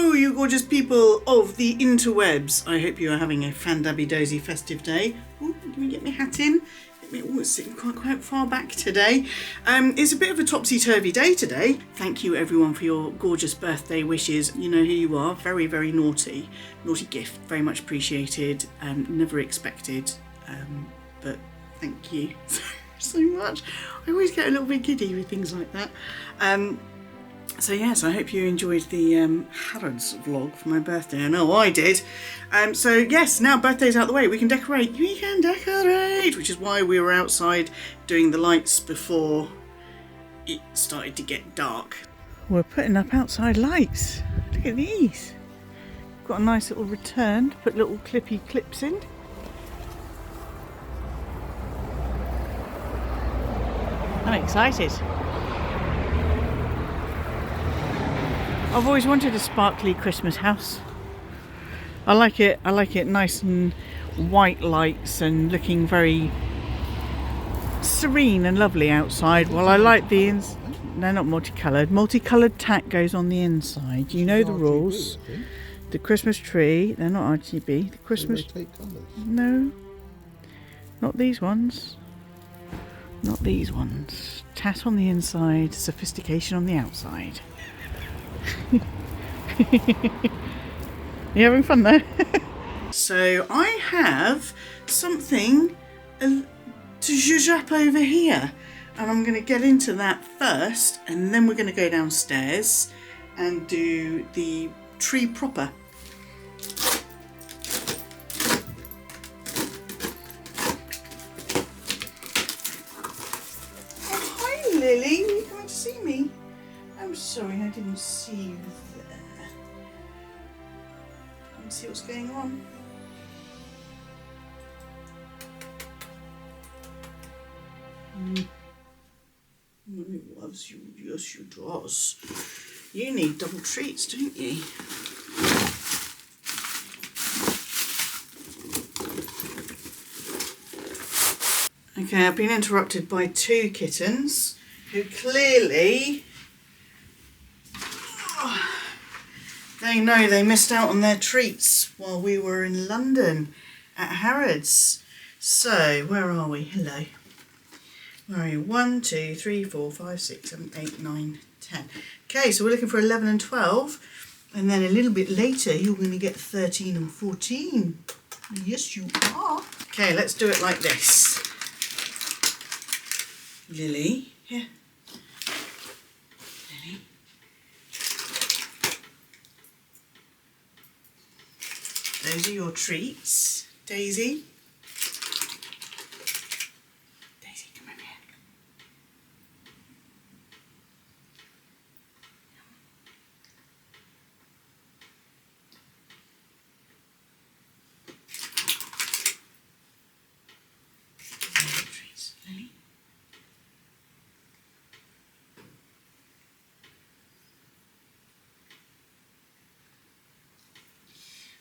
Hello, you gorgeous people of the interwebs. I hope you are having a fan-dabby-dozy festive day. Ooh, let me get my hat in. Oh, it's sitting quite far back today. It's a bit of a topsy-turvy day today. Thank you everyone for your gorgeous birthday wishes. You know who you are. Very, very naughty. Naughty gift. Very much appreciated. Never expected. But thank you so much. I always get a little bit giddy with things like that. So yes, I hope you enjoyed the Harrods vlog for my birthday. I know I did. So yes, now birthday's out the way, we can decorate. We can decorate! Which is why we were outside doing the lights before it started to get dark. We're putting up outside lights. Look at these. Got a nice little return to put little clippy clips in. I'm excited. I've always wanted a sparkly Christmas house. I like it nice and white lights and looking very serene and lovely outside. Well, I like the they're not multicoloured. Multicoloured tack goes on the inside. You know the rules. The Christmas tree, they're not RGB. The Christmas... Do they take colours? No. Not these ones. Not these ones. Tat on the inside, sophistication on the outside. You having fun there? So I have something to zhuzh up over here, and I'm going to get into that first, and then we're going to go downstairs and do the tree proper. Oh, hi Lily, are you coming to see me? I'm sorry, I didn't see you there. Let's see what's going on. Mummy loves you. Yes, she does. You need double treats, don't you? Okay, I've been interrupted by two kittens who clearly... They know they missed out on their treats while we were in London at Harrods. So, where are we? Hello. Where are you? 1, 2, 3, 4, 5, 6, 7, 8, 9, 10. Okay, so we're looking for 11 and 12. And then a little bit later, you're going to get 13 and 14. Yes, you are. Okay, let's do it like this. Lily, here. Lily. Those are your treats. Daisy. Daisy, come over here. Treats, Lily.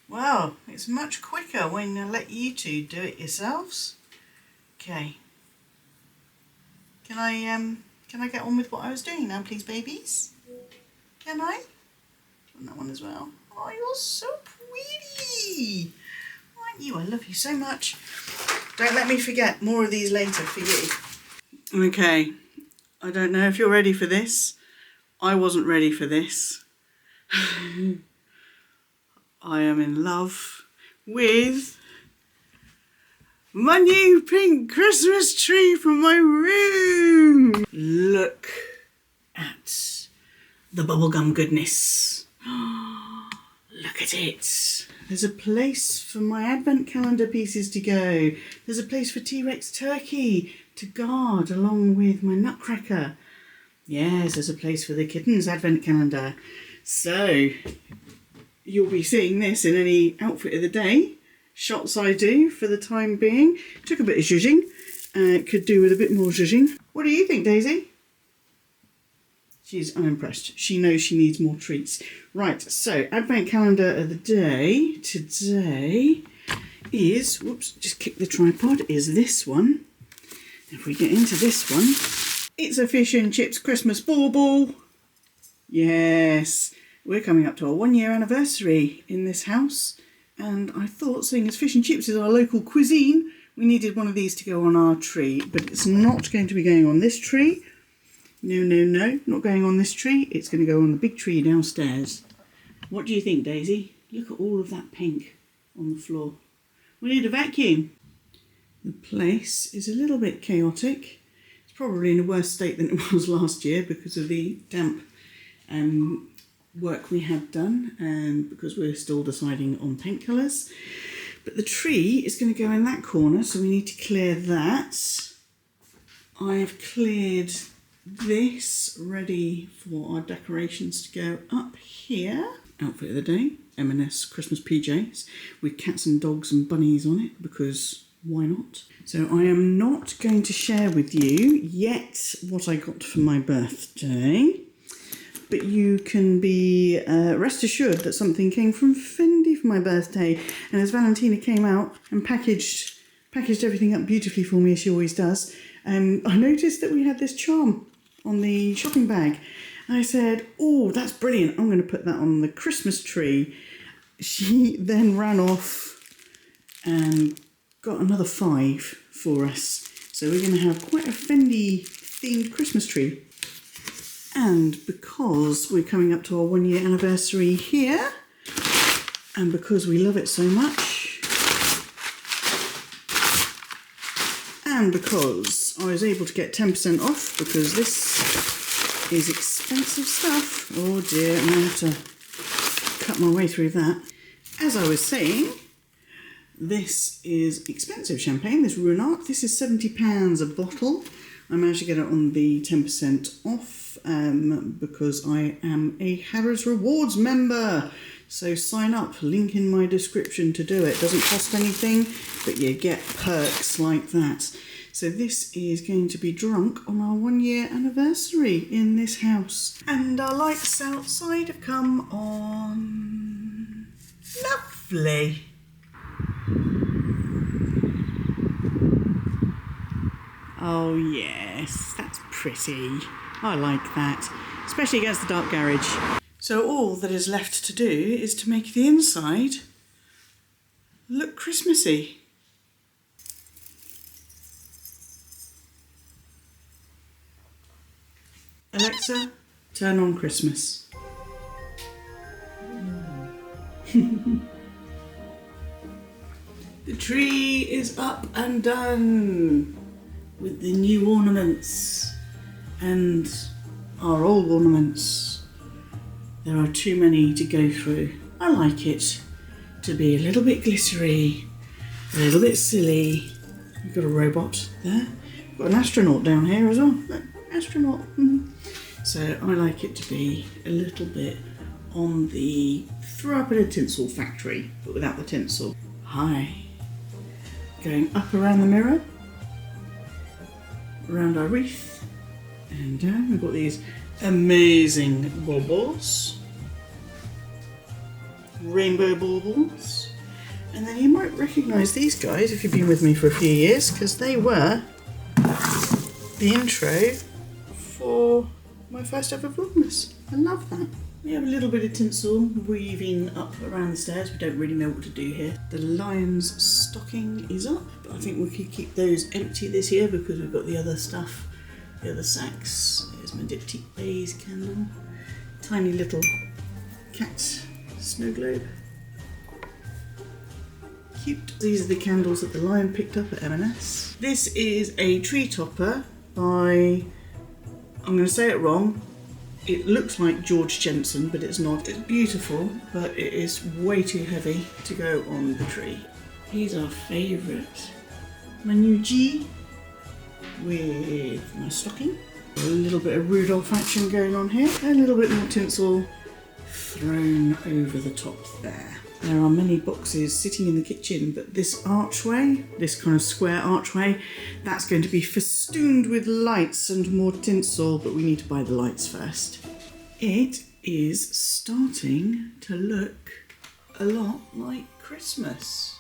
Wow, it's much quicker when I let you two do it yourselves. Okay. Can I get on with what I was doing now, please, babies? Can I? And that one as well. Oh, you're so pretty. Aren't you? I love you so much. Don't let me forget. More of these later for you. Okay. I don't know if you're ready for this. I wasn't ready for this. I am in love with my new pink Christmas tree from my room. Look at the bubblegum goodness. Look at it. There's a place for my advent calendar pieces to go. There's a place for T-Rex turkey to guard along with my nutcracker. Yes, there's a place for the kittens advent calendar. So... you'll be seeing this in any outfit of the day. Shots I do for the time being. Took a bit of zhuzhing. Could do with a bit more zhuzhing. What do you think, Daisy? She's unimpressed. She knows she needs more treats. Right, so advent calendar of the day today is, whoops, just kick the tripod, is this one. If we get into this one, it's a fish and chips Christmas bauble. Yes. We're coming up to our 1 year anniversary in this house, and I thought, seeing as fish and chips is our local cuisine, we needed one of these to go on our tree, but it's not going to be going on this tree. No, not going on this tree. It's going to go on the big tree downstairs. What do you think, Daisy? Look at all of that pink on the floor. We need a vacuum. The place is a little bit chaotic. It's probably in a worse state than it was last year because of the damp work we had done, and because we're still deciding on paint colours. But the tree is going to go in that corner, so we need to clear that. I've cleared this, ready for our decorations to go up here. Outfit of the day, M&S Christmas PJs with cats and dogs and bunnies on it, because why not? So I am not going to share with you yet what I got for my birthday. But you can be rest assured that something came from Fendi for my birthday. And as Valentina came out and packaged everything up beautifully for me, as she always does, I noticed that we had this charm on the shopping bag. And I said, oh, that's brilliant. I'm going to put that on the Christmas tree. She then ran off and got another 5 for us. So we're going to have quite a Fendi-themed Christmas tree. And because we're coming up to our 1 year anniversary here, and because we love it so much, and because I was able to get 10% off, because this is expensive stuff. Oh dear, I'm going to have to cut my way through that. As I was saying, this is expensive champagne, this Runart. This is £70 a bottle. I managed to get it on the 10% off because I am a Harrods Rewards member. So sign up, link in my description to do it. Doesn't cost anything, but you get perks like that. So this is going to be drunk on our 1 year anniversary in this house. And our lights outside have come on. Lovely. Oh yes, that's pretty. I like that, especially against the dark garage. So all that is left to do is to make the inside look Christmassy. Alexa, turn on Christmas. The tree is up and done with the new ornaments and our old ornaments. There are too many to go through. I like it to be a little bit glittery, a little bit silly. We've got a robot there. We've got an astronaut down here as well. Look, astronaut. So I like it to be a little bit on the throw up in a tinsel factory, but without the tinsel. Hi. Going up around the mirror, around our wreath, and down. We've got these amazing baubles, rainbow baubles, and then you might recognise these guys if you've been with me for a few years, because they were the intro for my first ever vlogmas. I love that. We have a little bit of tinsel weaving up around the stairs. We don't really know what to do here. The lion's stocking is up, but I think we could keep those empty this year because we've got the other stuff, the other sacks. There's my Diptyque Bays candle. Tiny little cat snow globe. Cute. These are the candles that the lion picked up at M&S. This is a tree topper by, I'm going to say it wrong, it looks like George Jensen, but it's not. It's beautiful, but it is way too heavy to go on the tree. Here's our favourite. My new G with my stocking. A little bit of Rudolph action going on here. A little bit more tinsel thrown over the top there. There are many boxes sitting in the kitchen, but this archway, this kind of square archway, that's going to be festooned with lights and more tinsel, but we need to buy the lights first. It is starting to look a lot like Christmas.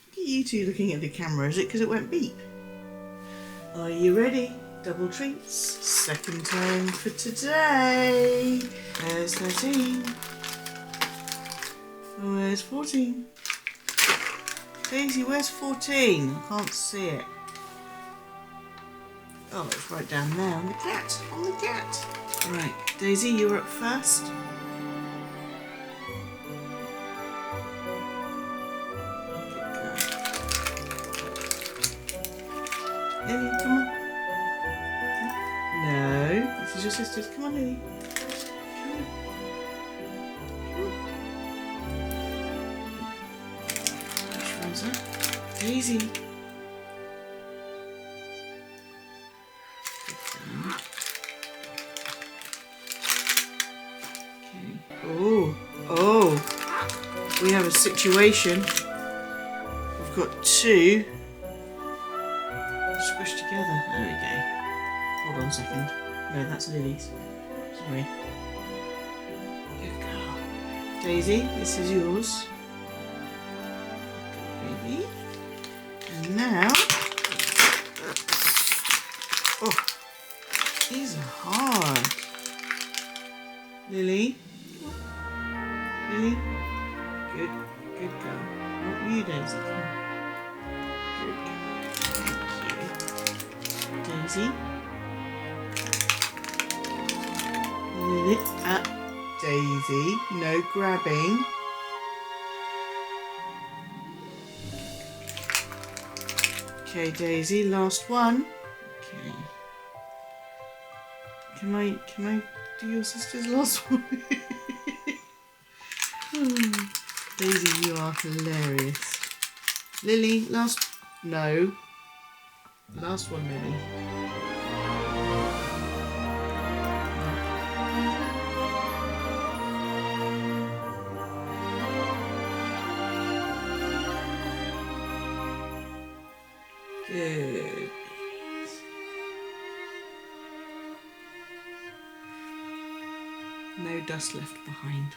Look at you two looking at the camera. Is it because it went beep? Are you ready? Double treats. Second time for today. There's 13. Where's 14? Daisy, where's 14? I can't see it. Oh, it's right down there on the cat. On the cat. Right, Daisy, you're up first. Lily, come on. No, this is your sister's. Come on, Lily. Which one's that? Daisy. Okay. Oh, we have a situation. We've got two squished together. There we go. Hold on a second. No, that's Lily's. Sorry. Good girl. Daisy, this is yours. Baby. And now. Oh, these are hard. Lily. Lily. Good girl. Not you, Daisy. Good girl. Daisy. Lily. Daisy. No grabbing. Okay, Daisy. Last one. Okay. Can I do your sister's last one? Daisy, you are hilarious. Lily, last. No. Last one, Lily. Good. No dust left behind.